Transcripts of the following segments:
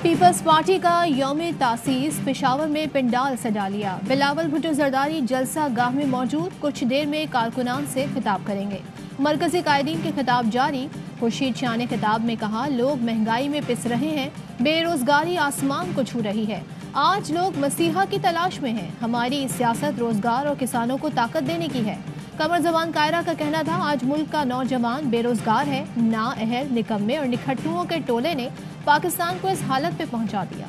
Peoples party का यौम तासीस पेशावर में पंडाल सजा लिया। बिलावल भुट्टो जरदारी जलसा गाह में मौजूद, कुछ देर में कारकुनान से खिताब करेंगे। मरकजी कायदीन के खिताब जारी। खुर्शीद शाह ने खिताब में कहा, लोग महंगाई में पिस रहे हैं, बेरोजगारी आसमान को छू रही है। आज लोग मसीहा की तलाश में हैं। हमारी सियासत रोजगार और किसानों को ताकत देने की है। कमर जबान कायरा का कहना था, आज मुल्क का नौजवान बेरोजगार है। नाअहल, निकम्मे और निखट्टुओं के टोले ने पाकिस्तान को इस हालत पे पहुंचा दिया।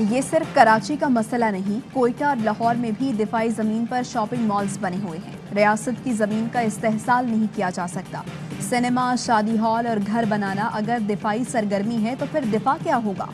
ये सिर्फ कराची का मसला नहीं, कोयटा और लाहौर में भी दिफाई जमीन पर शॉपिंग मॉल्स बने हुए हैं। रियासत की जमीन का इस्तेहसाल नहीं किया जा सकता। सिनेमा, शादी हॉल और घर बनाना अगर दिफाई सरगर्मी है तो फिर दिफा क्या होगा,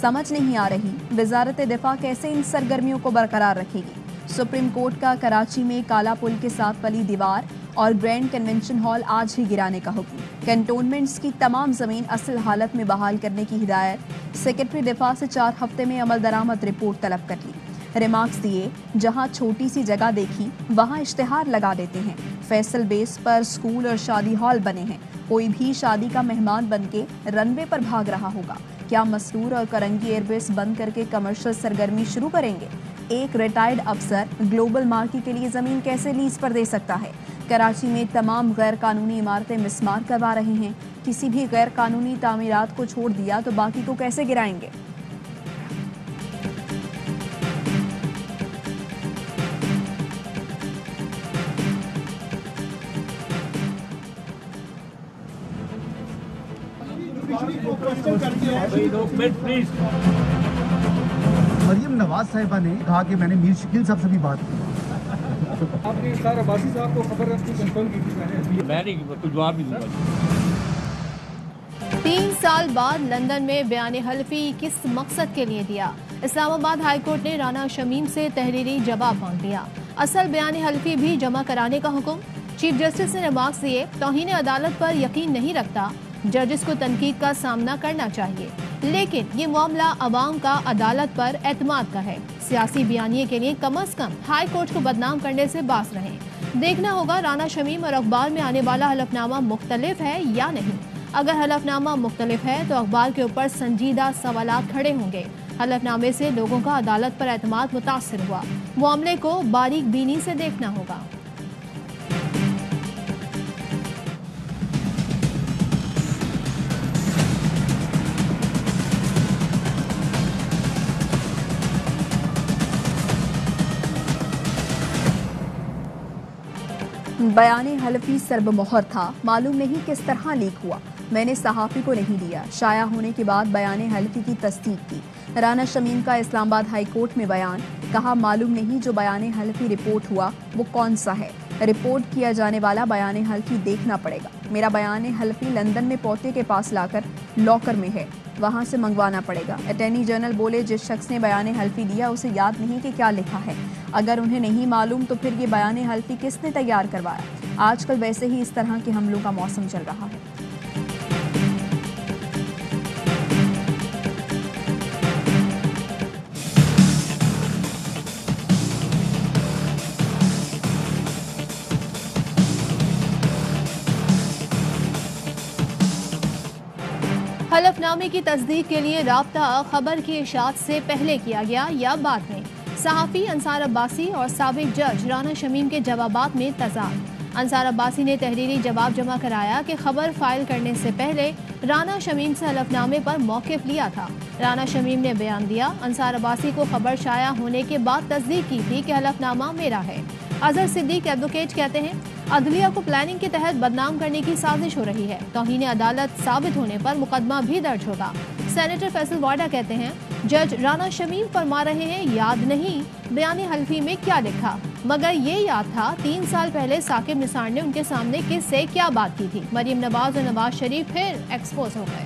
समझ नहीं आ रही। वजारत दिफा कैसे इन सरगर्मियों को बरकरार रखेगी। सुप्रीम कोर्ट का कराची में काला पुल के साथ बनी दीवार और ग्रैंड कन्वेंशन हॉल आज ही गिराने का हुक्म। कैंटोनमेंट्स की तमाम जमीन असल हालत में बहाल करने की हिदायत। सेक्रेटरी दिफा से 4 हफ्ते में अमल दरामद रिपोर्ट तलब कर ली। रिमार्क्स दिए, जहां छोटी सी जगह देखी वहां इश्तिहार लगा देते हैं। फैसल बेस पर स्कूल और शादी हॉल बने हैं। कोई भी शादी का मेहमान बनके रनवे पर भाग रहा होगा। क्या मसरूर और करंगी एयरबेस बंद करके कमर्शियल सरगर्मी शुरू करेंगे। एक रिटायर्ड अफसर ग्लोबल मार्केट के लिए जमीन कैसे लीज पर दे सकता है। कराची में तमाम गैर कानूनी इमारतें मिसमार करवा रहे हैं। किसी भी गैर कानूनी तामीरात को छोड़ दिया तो बाकी को कैसे गिराएंगे। मरियम नवाज साहिबा ने कहा कि मैंने मीर शकील साहब से भी बात की। आपने सर अब्बासी साहब को खबर रखी, कंफर्म की थी। मैंने कुछ जवाब नहीं दूंगा। 3 साल बाद लंदन में बयान हल्फी किस मकसद के लिए दिया। इस्लामाबाद हाई कोर्ट ने राना शमीम से तहरीरी जवाब मांग लिया। असल बयान हल्फी भी जमा कराने का हुक्म। चीफ जस्टिस ने रिमार्क्स दिए, तौहीन अदालत पर यकीन नहीं रखता। जजेस को तनकीद का सामना करना चाहिए, लेकिन ये मामला अवाम का अदालत पर एतमाद का है। सियासी बयानिए के लिए कम अज कम हाई कोर्ट को बदनाम करने से बाज रहें। देखना होगा राना शमीम और अखबार में आने वाला हलफनामा मुख्तलिफ है या नहीं। अगर हलफनामा मुख्तलिफ है तो अखबार के ऊपर संजीदा सवालात खड़े होंगे। हलफनामे से लोगों का अदालत पर एतमाद मुतासिर हुआ। मामले को बारीक बीनी से देखना होगा। बयाने हल्फी सर्बमोहर था, मालूम नहीं किस तरह लीक हुआ। मैंने सहाफ़ी को नहीं दिया। शाया होने के बाद बयाने हल्फी की तस्दीक की। राना शमीम का इस्लामाबाद हाई कोर्ट में बयान, कहा मालूम नहीं जो बयाने हल्फी रिपोर्ट हुआ वो कौन सा है। रिपोर्ट किया जाने वाला बयाने हल्फी देखना पड़ेगा। मेरा बयाने हल्फी लंदन में पोते के पास लाकर लॉकर में है, वहां से मंगवाना पड़ेगा। अटॉर्नी जनरल बोले, जिस शख्स ने बयाने हल्फी दिया उसे याद नहीं कि क्या लिखा है। अगर उन्हें नहीं मालूम तो फिर ये बयाने हल्फी किसने तैयार करवाया। आजकल वैसे ही इस तरह के हमलों का मौसम चल रहा है। हलफनामे की तस्दीक के लिए राब्ता खबर की इशाअत से पहले किया गया या बाद में। सहाफ़ी अंसार अब्बासी और साबिक जज राना शमीम के जवाबात में तजाद। अंसार अब्बासी ने तहरीरी जवाब जमा कराया कि खबर फाइल करने से पहले राना शमीम से हलफनामे पर मौक़िफ़ लिया था। राना शमीम ने बयान दिया, अंसार अब्बासी को खबर शाया होने के बाद तस्दीक की थी कि हलफनामा मेरा है। अजहर सिद्दीक एडवोकेट कहते हैं, अदलिया को प्लानिंग के तहत बदनाम करने की साजिश हो रही है। तौहीन अदालत साबित होने पर मुकदमा भी दर्ज होगा। सेनेटर फैसल वाडा कहते हैं, जज राना शमीम फरमा रहे हैं याद नहीं बयान हल्फी में क्या लिखा, मगर ये याद था 3 साल पहले साकिब निसार ने उनके सामने किससे क्या बात की थी। मरियम नवाज और नवाज शरीफ फिर एक्सपोज हो गए।